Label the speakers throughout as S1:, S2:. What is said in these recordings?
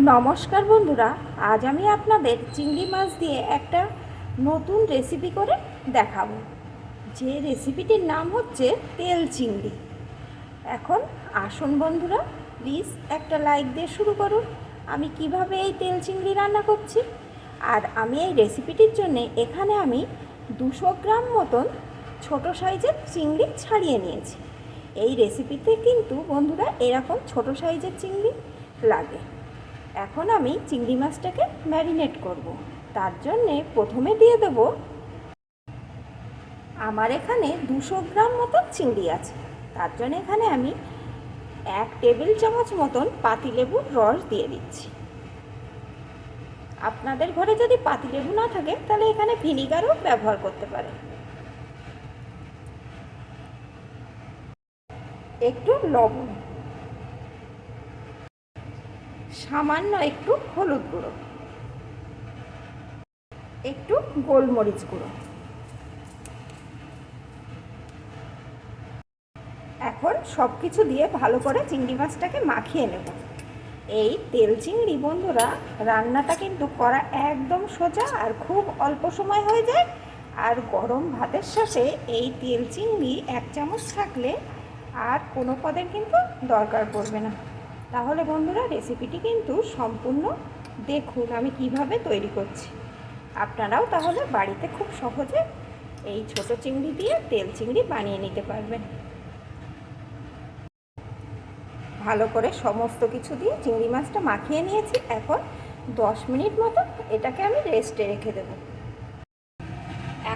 S1: নমস্কার বন্ধুরা, আজ আমি আপনাদের চিংড়ি মাছ দিয়ে একটা নতুন রেসিপি করে দেখাবো। যে রেসিপিটির নাম হচ্ছে তেল চিংড়ি। এখন আসুন বন্ধুরা, প্লিজ একটা লাইক দিয়ে শুরু করুন আমি কিভাবে এই তেল চিংড়ি রান্না করছি। আর আমি এই রেসিপিটির জন্য এখানে আমি 200 গ্রাম মতন ছোট সাইজের চিংড়ি ছাড়িয়ে নিয়েছি। এই রেসিপিতে কিন্তু বন্ধুরা এরকম ছোট সাইজের চিংড়ি লাগে। এখন আমি চিংড়ি মাছটাকে ম্যারিনেট করব। তার জন্যে প্রথমে দিয়ে দেব, আমার এখানে 200 গ্রাম মতন চিংড়ি আছে। তার জন্য এখানে আমি 1 টেবিল চামচ মতন পাতিলেবুর রস দিয়ে দিচ্ছি। আপনাদের ঘরে যদি পাতিলেবু না থাকে তাহলে এখানে ভিনিগারও ব্যবহার করতে পারেন। একটু লবণ, সামান্য একটু হলুদ গুঁড়ো, একটু গোলমরিচ গুঁড়ো। এখন সব কিছু দিয়ে ভালো করে চিংড়ি মাছটাকে মাখিয়ে নেব। এই তেল চিংড়ি বন্ধুরা রান্নাটা কিন্তু করা একদম সোজা আর খুব অল্প সময় হয়ে যায়। আর গরম ভাতের সাথে এই তেল চিংড়ি 1 চামচ থাকলে আর কোনো পদের কিন্তু দরকার পড়বে না। তাহলে বন্ধুরা রেসিপিটি কিন্তু সম্পূর্ণ দেখুন আমি কিভাবে তৈরি করছি। আপনারাও তাহলে বাড়িতে খুব সহজে এই ছোট চিংড়ি দিয়ে তেল চিংড়ি বানিয়ে নিতে পারবেন। ভালো করে সমস্ত কিছু দিয়ে চিংড়ি মাছটা মাখিয়ে নিয়েছি। এখন 10 মিনিট মতো এটাকে আমি রেস্টে রেখে দেব।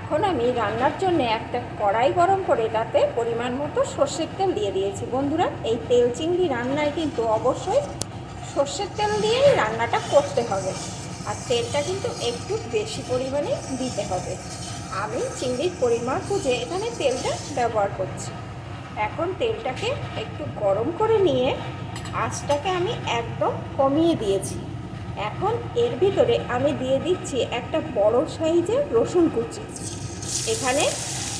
S1: এখন আমি রান্নার জন্য একটা কড়াই গরম করে তাতে পরিমাণ মতো সর্ষের তেল দিয়ে দিয়েছি। বন্ধুরা এই তেল চিংড়ি রান্নায় কিন্তু অবশ্যই সর্ষের তেল দিয়েই রান্নাটা করতে হবে। আর তেলটা কিন্তু একটু বেশি পরিমাণে দিতে হবে। আমি চিংড়ির পরিমাণ বুঝে এখানে তেলটা ব্যবহার করছি। এখন তেলটাকে একটু গরম করে নিয়ে আঁচটাকে আমি একদম কমিয়ে দিয়েছি। এখন এর ভিতরে আমি দিয়ে দিচ্ছি একটা বড় সাইজের রসুন কুচি। এখানে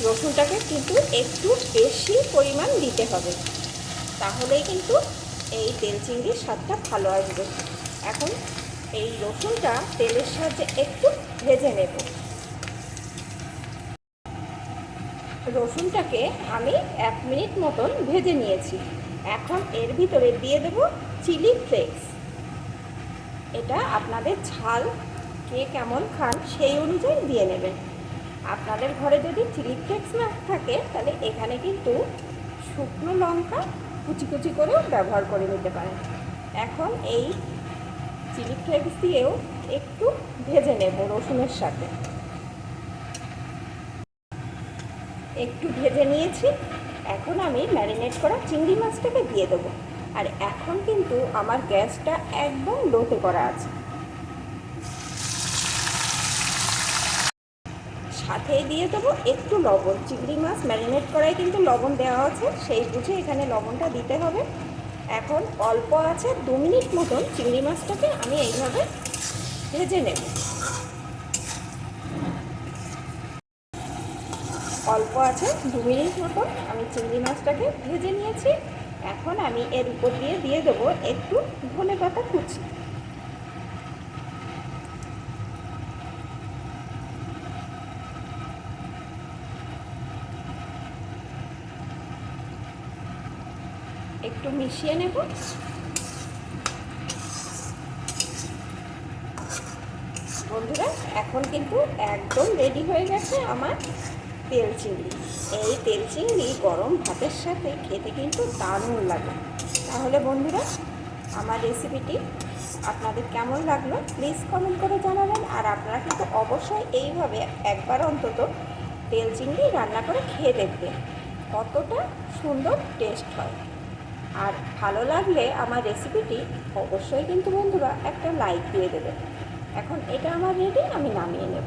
S1: রসুনটাকে কিন্তু একটু বেশি পরিমাণ দিতে হবে, তাহলেই কিন্তু এই তেল চিংড়ির স্বাদটা ভালো আসবে। এখন এই রসুনটা তেলের সাহায্যে একটু ভেজে নেব। রসুনটাকে আমি 1 মিনিট মতন ভেজে নিয়েছি। এখন এর ভিতরে দিয়ে দেব চিলি ফ্লেক্স। এটা আপনাদের ঝাল কে কেমন খান সেই অনুযায়ী দিয়ে নেবেন। আপনাদের ঘরে যদি চিলি ফ্লেক্স না থাকে তাহলে এখানে কিন্তু শুকনো লঙ্কা কুচি কুচি করেও ব্যবহার করে নিতে পারেন। এখন এই চিলি ফ্লেক্স দিয়েও একটু ভেজে নেব রসুনের সাথে। একটু ভেজে নিয়েছি। এখন আমি ম্যারিনেট করা চিংড়ি মাছটাকে দিয়ে দেবো। আর এখন কিন্তু আমার গ্যাসটা একদম লোতে করা আছে। সাথে দিয়ে দেবো একটু লবণ। চিংড়ি মাছ ম্যারিনেট করায় কিন্তু লবণ দেওয়া আছে, সেই বুঝে এখানে লবণটা দিতে হবে। এখন অল্প আছে 2 মিনিট মতন চিংড়ি মাছটাকে আমি এইভাবে ভেজে নেব। অল্প আছে 2 মিনিট মতো আমি চিংড়ি মাছটাকে ভেজে নিয়েছি। এখন আমি এর উপর দিয়ে দেবো একটু ধনেপাতা কুচি। একটু মিশিয়ে নেব। বন্ধুরা এখন কিন্তু একদম রেডি হয়ে গেছে আমার তেল চিংড়ি। এই তেল চিংড়ি গরম ভাতের সাথে খেতে কিন্তু দারুণ লাগে। তাহলে বন্ধুরা আমার রেসিপিটি আপনাদের কেমন লাগলো প্লিজ কমেন্ট করে জানাবেন। আর আপনারা কিন্তু অবশ্যই এইভাবে একবার অন্তত তেল চিংড়ি রান্না করে খেয়ে দেখবেন, কতটা সুন্দর টেস্ট হয়। আর ভালো লাগলে আমার রেসিপিটি অবশ্যই কিন্তু বন্ধুরা একটা লাইক দিয়ে দেবেন। এখন এটা আমার রেডি, আমি নামিয়ে নেব।